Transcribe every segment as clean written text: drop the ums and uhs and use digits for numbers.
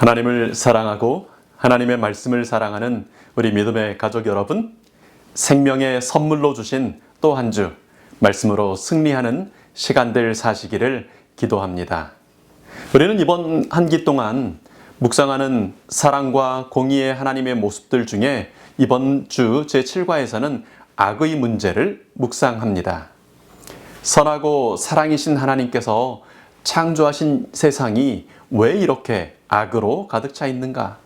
하나님을 사랑하고 하나님의 말씀을 사랑하는 우리 믿음의 가족 여러분, 생명의 선물로 주신 또 한 주 말씀으로 승리하는 시간들 사시기를 기도합니다. 우리는 이번 한 기 동안 묵상하는 사랑과 공의의 하나님의 모습들 중에 이번 주 제7과에서는 악의 문제를 묵상합니다. 선하고 사랑이신 하나님께서 창조하신 세상이 왜 이렇게 악으로 가득 차 있는가?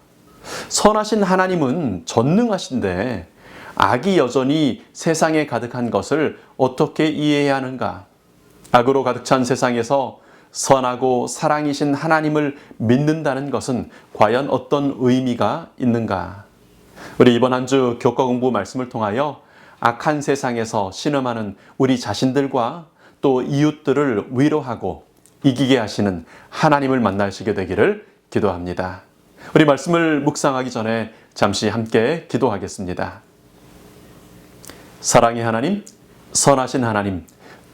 선하신 하나님은 전능하신데 악이 여전히 세상에 가득한 것을 어떻게 이해해야 하는가? 악으로 가득 찬 세상에서 선하고 사랑이신 하나님을 믿는다는 것은 과연 어떤 의미가 있는가? 우리 이번 한 주 교과 공부 말씀을 통하여 악한 세상에서 신음하는 우리 자신들과 또 이웃들을 위로하고 이기게 하시는 하나님을 만나시게 되기를 기도합니다. 우리 말씀을 묵상하기 전에 잠시 함께 기도하겠습니다. 사랑의 하나님, 선하신 하나님,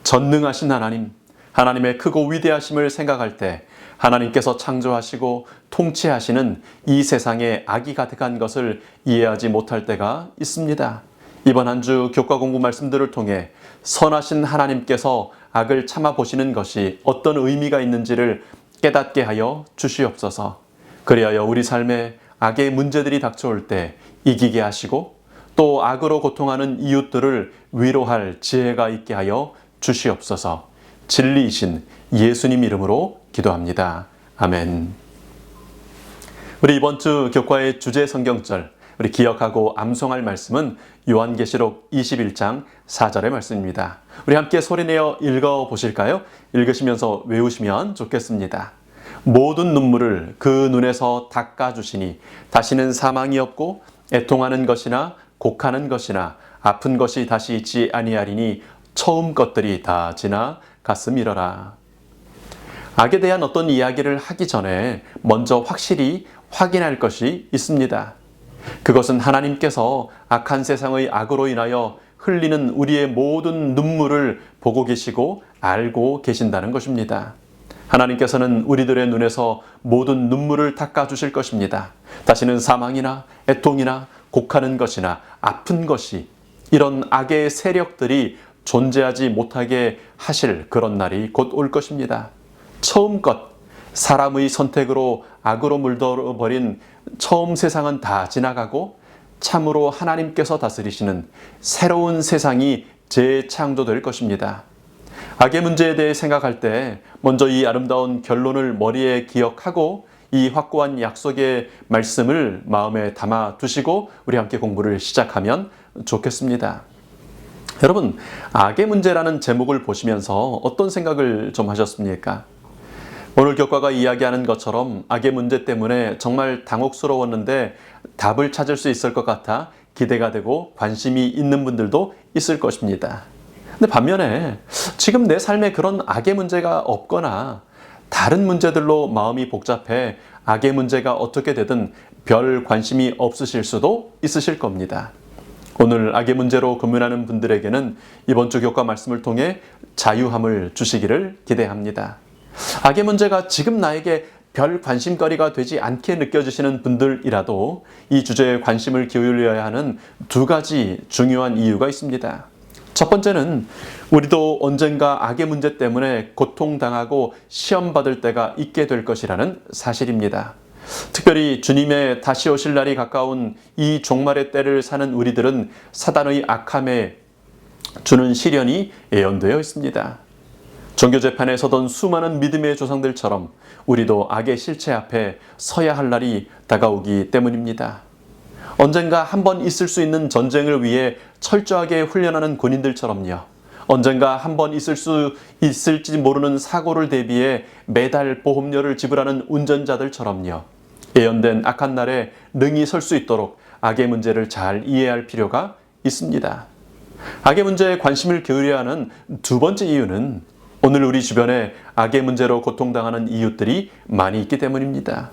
전능하신 하나님, 하나님의 크고 위대하심을 생각할 때 하나님께서 창조하시고 통치하시는 이 세상에 악이 가득한 것을 이해하지 못할 때가 있습니다. 이번 한 주 교과 공부 말씀들을 통해 선하신 하나님께서 악을 참아보시는 것이 어떤 의미가 있는지를 깨닫게 하여 주시옵소서. 그리하여 우리 삶에 악의 문제들이 닥쳐올 때 이기게 하시고 또 악으로 고통하는 이웃들을 위로할 지혜가 있게 하여 주시옵소서. 진리이신 예수님 이름으로 기도합니다. 아멘. 우리 이번 주 교과의 주제 성경절, 우리 기억하고 암송할 말씀은 요한계시록 21장 4절의 말씀입니다. 우리 함께 소리내어 읽어보실까요? 읽으시면서 외우시면 좋겠습니다. 모든 눈물을 그 눈에서 닦아주시니 다시는 사망이 없고 애통하는 것이나 곡하는 것이나 아픈 것이 다시 있지 아니하리니 처음 것들이 다 지나갔음이러라. 악에 대한 어떤 이야기를 하기 전에 먼저 확실히 확인할 것이 있습니다. 그것은 하나님께서 악한 세상의 악으로 인하여 흘리는 우리의 모든 눈물을 보고 계시고 알고 계신다는 것입니다. 하나님께서는 우리들의 눈에서 모든 눈물을 닦아주실 것입니다. 다시는 사망이나 애통이나 곡하는 것이나 아픈 것이 이런 악의 세력들이 존재하지 못하게 하실 그런 날이 곧 올 것입니다. 처음껏 사람의 선택으로 악으로 물들어버린 처음 세상은 다 지나가고 참으로 하나님께서 다스리시는 새로운 세상이 재창조될 것입니다. 악의 문제에 대해 생각할 때 먼저 이 아름다운 결론을 머리에 기억하고 이 확고한 약속의 말씀을 마음에 담아 두시고 우리 함께 공부를 시작하면 좋겠습니다. 여러분, 악의 문제라는 제목을 보시면서 어떤 생각을 좀 하셨습니까? 오늘 교과가 이야기하는 것처럼 악의 문제 때문에 정말 당혹스러웠는데 답을 찾을 수 있을 것 같아 기대가 되고 관심이 있는 분들도 있을 것입니다. 근데 반면에 지금 내 삶에 그런 악의 문제가 없거나 다른 문제들로 마음이 복잡해 악의 문제가 어떻게 되든 별 관심이 없으실 수도 있으실 겁니다. 오늘 악의 문제로 고민하는 분들에게는 이번 주 교과 말씀을 통해 자유함을 주시기를 기대합니다. 악의 문제가 지금 나에게 별 관심거리가 되지 않게 느껴지시는 분들이라도 이 주제에 관심을 기울여야 하는 두 가지 중요한 이유가 있습니다. 첫 번째는 우리도 언젠가 악의 문제 때문에 고통당하고 시험받을 때가 있게 될 것이라는 사실입니다. 특별히 주님의 다시 오실 날이 가까운 이 종말의 때를 사는 우리들은 사단의 악함에 주는 시련이 예언되어 있습니다. 종교재판에 서던 수많은 믿음의 조상들처럼 우리도 악의 실체 앞에 서야 할 날이 다가오기 때문입니다. 언젠가 한번 있을 수 있는 전쟁을 위해 철저하게 훈련하는 군인들처럼요. 언젠가 한번 있을지 모르는 사고를 대비해 매달 보험료를 지불하는 운전자들처럼요. 예언된 악한 날에 능히 설 수 있도록 악의 문제를 잘 이해할 필요가 있습니다. 악의 문제에 관심을 기울여야 하는 두 번째 이유는 오늘 우리 주변에 악의 문제로 고통당하는 이웃들이 많이 있기 때문입니다.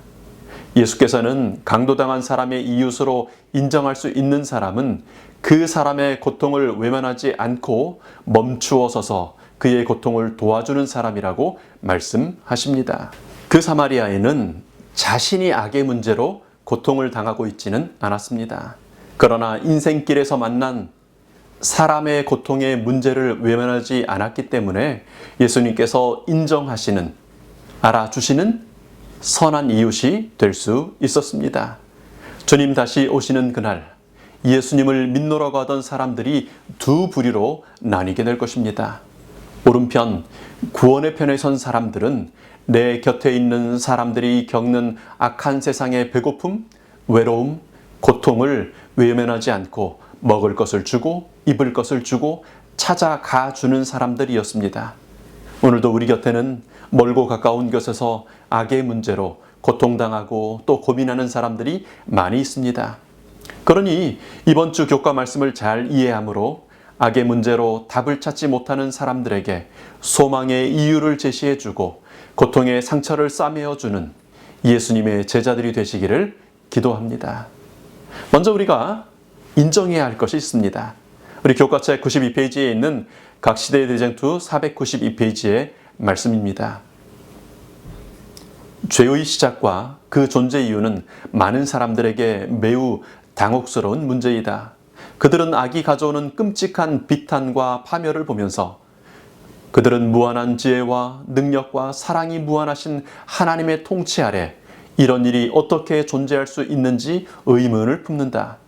예수께서는 강도당한 사람의 이웃으로 인정할 수 있는 사람은 그 사람의 고통을 외면하지 않고 멈추어 서서 그의 고통을 도와주는 사람이라고 말씀하십니다. 그 사마리아인은 자신이 악의 문제로 고통을 당하고 있지는 않았습니다. 그러나 인생길에서 만난 사람의 고통의 문제를 외면하지 않았기 때문에 예수님께서 인정하시는, 알아주시는 선한 이웃이 될 수 있었습니다. 주님 다시 오시는 그날, 예수님을 믿노라고 하던 사람들이 두 부류로 나뉘게 될 것입니다. 오른편, 구원의 편에 선 사람들은 내 곁에 있는 사람들이 겪는 악한 세상의 배고픔, 외로움, 고통을 외면하지 않고 먹을 것을 주고 입을 것을 주고 찾아가 주는 사람들이었습니다. 오늘도 우리 곁에는 멀고 가까운 곳에서 악의 문제로 고통당하고 또 고민하는 사람들이 많이 있습니다. 그러니 이번 주 교과 말씀을 잘 이해함으로 악의 문제로 답을 찾지 못하는 사람들에게 소망의 이유를 제시해주고 고통의 상처를 싸매어주는 예수님의 제자들이 되시기를 기도합니다. 먼저 우리가 인정해야 할 것이 있습니다. 우리 교과책 92페이지에 있는 각 시대의 대쟁투 492페이지의 말씀입니다. 죄의 시작과 그 존재 이유는 많은 사람들에게 매우 당혹스러운 문제이다. 그들은 악이 가져오는 끔찍한 비탄과 파멸을 보면서 그들은 무한한 지혜와 능력과 사랑이 무한하신 하나님의 통치 아래 이런 일이 어떻게 존재할 수 있는지 의문을 품는다.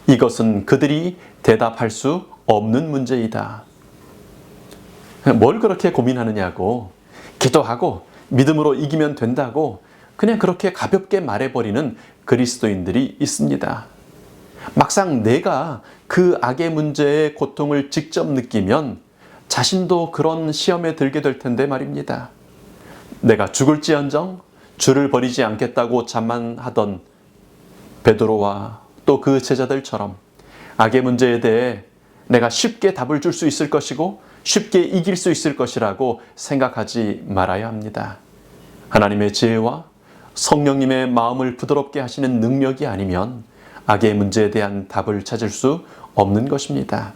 이것은 그들이 대답할 수 없는 문제이다. 뭘 그렇게 고민하느냐고, 기도하고 믿음으로 이기면 된다고 그냥 그렇게 가볍게 말해버리는 그리스도인들이 있습니다. 막상 내가 그 악의 문제의 고통을 직접 느끼면 자신도 그런 시험에 들게 될 텐데 말입니다. 내가 죽을지언정 주를 버리지 않겠다고 자만하던 베드로와 또 그 제자들처럼 악의 문제에 대해 내가 쉽게 답을 줄 수 있을 것이고 쉽게 이길 수 있을 것이라고 생각하지 말아야 합니다. 하나님의 지혜와 성령님의 마음을 부드럽게 하시는 능력이 아니면 악의 문제에 대한 답을 찾을 수 없는 것입니다.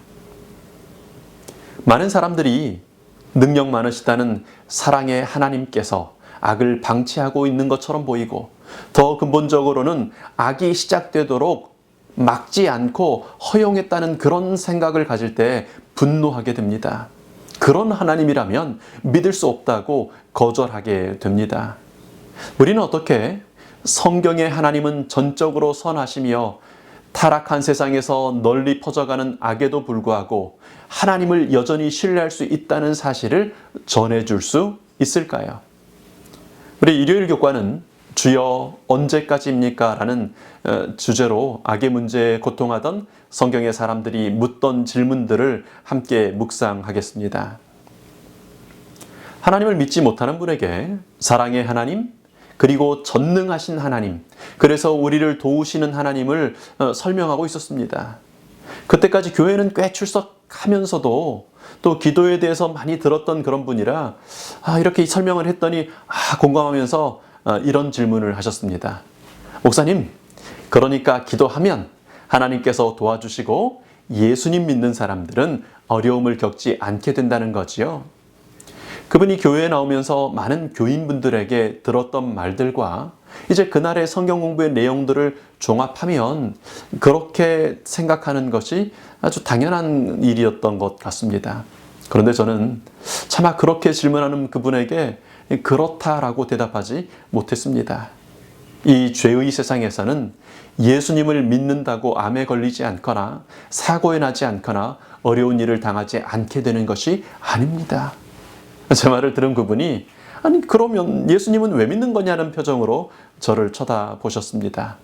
많은 사람들이 능력 많으시다는 사랑의 하나님께서 악을 방치하고 있는 것처럼 보이고 더 근본적으로는 악이 시작되도록 막지 않고 허용했다는 그런 생각을 가질 때 분노하게 됩니다. 그런 하나님이라면 믿을 수 없다고 거절하게 됩니다. 우리는 어떻게 성경의 하나님은 전적으로 선하시며 타락한 세상에서 널리 퍼져가는 악에도 불구하고 하나님을 여전히 신뢰할 수 있다는 사실을 전해줄 수 있을까요? 우리 일요일 교과는 주여 언제까지입니까? 라는 주제로 악의 문제에 고통하던 성경의 사람들이 묻던 질문들을 함께 묵상하겠습니다. 하나님을 믿지 못하는 분에게 사랑의 하나님, 그리고 전능하신 하나님, 그래서 우리를 도우시는 하나님을 설명하고 있었습니다. 그때까지 교회는 꽤 출석하면서도 또 기도에 대해서 많이 들었던 그런 분이라 이렇게 설명을 했더니 공감하면서 이런 질문을 하셨습니다. 목사님, 그러니까 기도하면 하나님께서 도와주시고 예수님 믿는 사람들은 어려움을 겪지 않게 된다는 거지요. 그분이 교회에 나오면서 많은 교인분들에게 들었던 말들과 이제 그날의 성경 공부의 내용들을 종합하면 그렇게 생각하는 것이 아주 당연한 일이었던 것 같습니다. 그런데 저는 차마 그렇게 질문하는 그분에게 그렇다라고 대답하지 못했습니다. 이 죄의 세상에서는 예수님을 믿는다고 암에 걸리지 않거나 사고에 나지 않거나 어려운 일을 당하지 않게 되는 것이 아닙니다. 제 말을 들은 그분이 아니 그러면 예수님은 왜 믿는 거냐는 표정으로 저를 쳐다보셨습니다.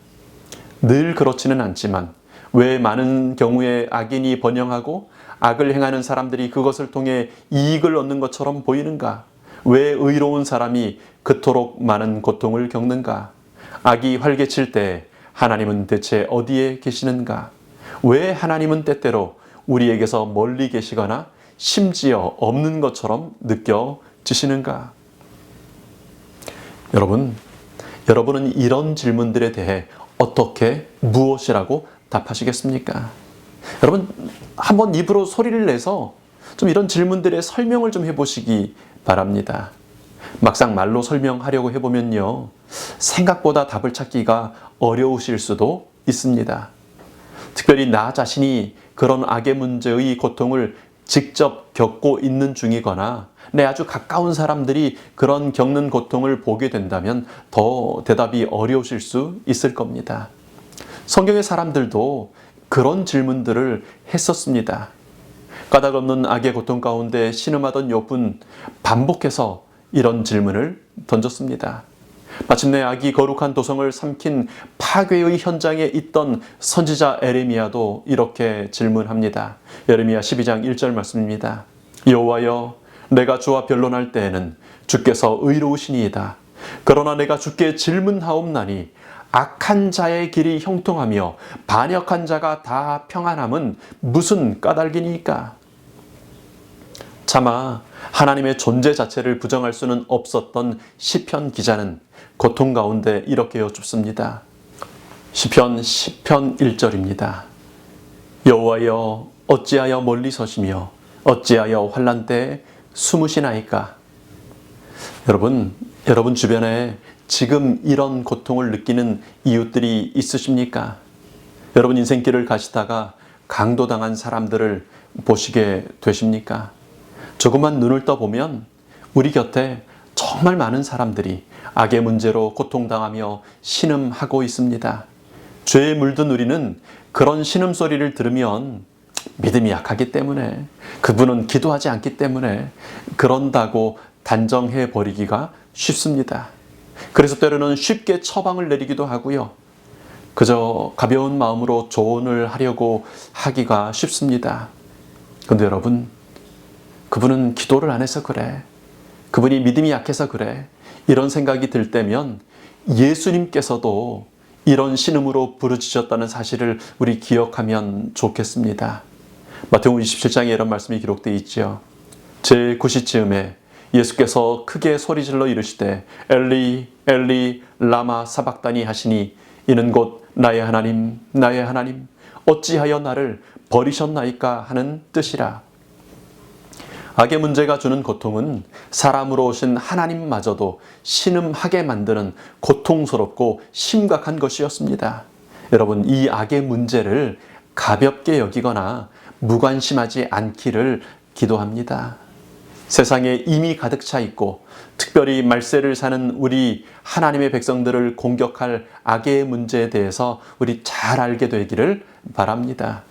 늘 그렇지는 않지만 왜 많은 경우에 악인이 번영하고 악을 행하는 사람들이 그것을 통해 이익을 얻는 것처럼 보이는가? 왜 의로운 사람이 그토록 많은 고통을 겪는가? 악이 활개칠 때 하나님은 대체 어디에 계시는가? 왜 하나님은 때때로 우리에게서 멀리 계시거나 심지어 없는 것처럼 느껴지시는가? 여러분은 이런 질문들에 대해 어떻게 무엇이라고 답하시겠습니까? 여러분 한번 입으로 소리를 내서 좀 이런 질문들의 설명을 좀 해보시기 바랍니다. 막상 말로 설명하려고 해보면요, 생각보다 답을 찾기가 어려우실 수도 있습니다. 특별히 나 자신이 그런 악의 문제의 고통을 직접 겪고 있는 중이거나 내 아주 가까운 사람들이 그런 겪는 고통을 보게 된다면 더 대답이 어려우실 수 있을 겁니다. 성경의 사람들도 그런 질문들을 했었습니다. 까닭없는 악의 고통 가운데 신음하던 욥은 반복해서 이런 질문을 던졌습니다. 마침내 악이 거룩한 도성을 삼킨 파괴의 현장에 있던 선지자 에레미야도 이렇게 질문합니다. 에레미야 12장 1절 말씀입니다. 여호와여, 내가 주와 변론할 때에는 주께서 의로우시니이다. 그러나 내가 주께 질문하옵나니 악한 자의 길이 형통하며 반역한 자가 다 평안함은 무슨 까닭이니까? 차마 하나님의 존재 자체를 부정할 수는 없었던 시편 기자는 고통 가운데 이렇게 여쭙습니다. 시편 10편 1절입니다. 여호와여, 어찌하여 멀리 서시며 어찌하여 환난 때에 숨으시나이까? 여러분 주변에 지금 이런 고통을 느끼는 이웃들이 있으십니까? 여러분 인생길을 가시다가 강도당한 사람들을 보시게 되십니까? 조금만 눈을 떠보면 우리 곁에 정말 많은 사람들이 악의 문제로 고통당하며 신음하고 있습니다. 죄에 물든 우리는 그런 신음소리를 들으면 믿음이 약하기 때문에, 그분은 기도하지 않기 때문에 그런다고 단정해 버리기가 쉽습니다. 그래서 때로는 쉽게 처방을 내리기도 하고요. 그저 가벼운 마음으로 조언을 하려고 하기가 쉽습니다. 그런데 여러분, 그분은 기도를 안 해서 그래, 그분이 믿음이 약해서 그래, 이런 생각이 들 때면 예수님께서도 이런 신음으로 부르짖었다는 사실을 우리 기억하면 좋겠습니다. 마태복음 27장에 이런 말씀이 기록되어 있죠. 제9시쯤에 예수께서 크게 소리질러 이르시되 엘리 엘리 라마 사박다니 하시니 이는 곧 나의 하나님 나의 하나님 어찌하여 나를 버리셨나이까 하는 뜻이라. 악의 문제가 주는 고통은 사람으로 오신 하나님마저도 신음하게 만드는 고통스럽고 심각한 것이었습니다. 여러분, 이 악의 문제를 가볍게 여기거나 무관심하지 않기를 기도합니다. 세상에 이미 가득 차 있고 특별히 말세를 사는 우리 하나님의 백성들을 공격할 악의 문제에 대해서 우리 잘 알게 되기를 바랍니다.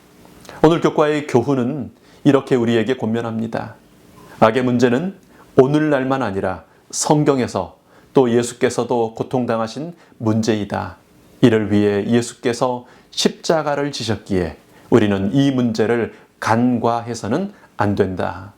오늘 교과의 교훈은 이렇게 우리에게 권면합니다. 악의 문제는 오늘날만 아니라 성경에서 또 예수께서도 고통당하신 문제이다. 이를 위해 예수께서 십자가를 지셨기에 우리는 이 문제를 간과해서는 안 된다.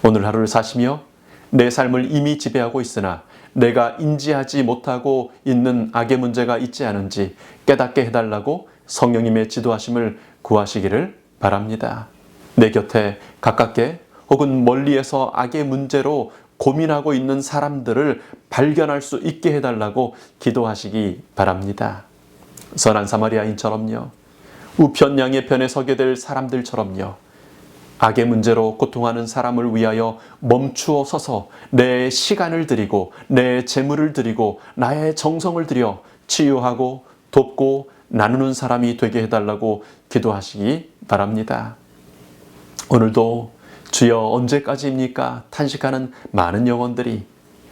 오늘 하루를 사시며 내 삶을 이미 지배하고 있으나 내가 인지하지 못하고 있는 악의 문제가 있지 않은지 깨닫게 해달라고 성령님의 지도하심을 구하시기를 바랍니다. 내 곁에 가깝게 혹은 멀리에서 악의 문제로 고민하고 있는 사람들을 발견할 수 있게 해달라고 기도하시기 바랍니다. 선한 사마리아인처럼요, 우편 양의 편에 서게 될 사람들처럼요, 악의 문제로 고통하는 사람을 위하여 멈추어 서서 내 시간을 드리고 내 재물을 드리고 나의 정성을 들여 치유하고 돕고 나누는 사람이 되게 해달라고 기도하시기 바랍니다. 오늘도 주여 언제까지입니까? 탄식하는 많은 영혼들이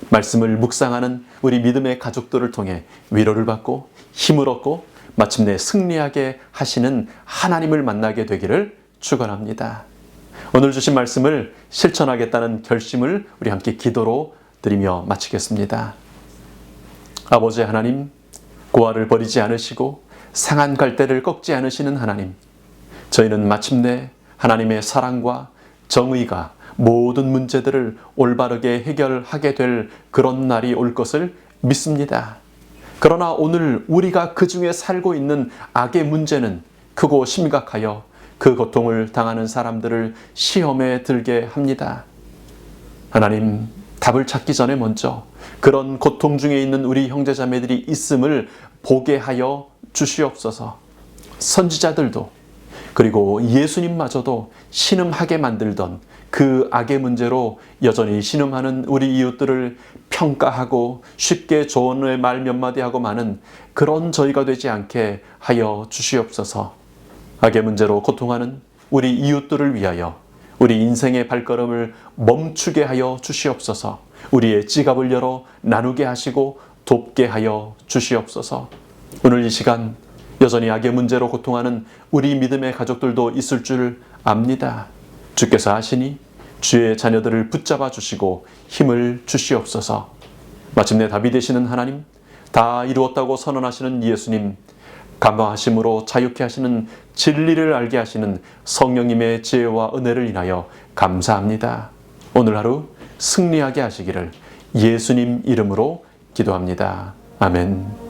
말씀을 묵상하는 우리 믿음의 가족들을 통해 위로를 받고 힘을 얻고 마침내 승리하게 하시는 하나님을 만나게 되기를 축원합니다. 오늘 주신 말씀을 실천하겠다는 결심을 우리 함께 기도로 드리며 마치겠습니다. 아버지 하나님, 고아를 버리지 않으시고 상한 갈대를 꺾지 않으시는 하나님, 저희는 마침내 하나님의 사랑과 정의가 모든 문제들을 올바르게 해결하게 될 그런 날이 올 것을 믿습니다. 그러나 오늘 우리가 그 중에 살고 있는 악의 문제는 크고 심각하여 그 고통을 당하는 사람들을 시험에 들게 합니다. 하나님, 답을 찾기 전에 먼저 그런 고통 중에 있는 우리 형제자매들이 있음을 보게 하여 주시옵소서. 선지자들도 그리고 예수님마저도 신음하게 만들던 그 악의 문제로 여전히 신음하는 우리 이웃들을 평가하고 쉽게 조언의 말 몇 마디 하고 마는 그런 저희가 되지 않게 하여 주시옵소서. 악의 문제로 고통하는 우리 이웃들을 위하여 우리 인생의 발걸음을 멈추게 하여 주시옵소서. 우리의 지갑을 열어 나누게 하시고 돕게 하여 주시옵소서. 오늘 이 시간 여전히 악의 문제로 고통하는 우리 믿음의 가족들도 있을 줄 압니다. 주께서 아시니 주의 자녀들을 붙잡아 주시고 힘을 주시옵소서. 마침내 답이 되시는 하나님, 다 이루었다고 선언하시는 예수님, 감화하심으로 자유케 하시는 진리를 알게 하시는 성령님의 지혜와 은혜를 인하여 감사합니다. 오늘 하루 승리하게 하시기를 예수님 이름으로 기도합니다. 아멘.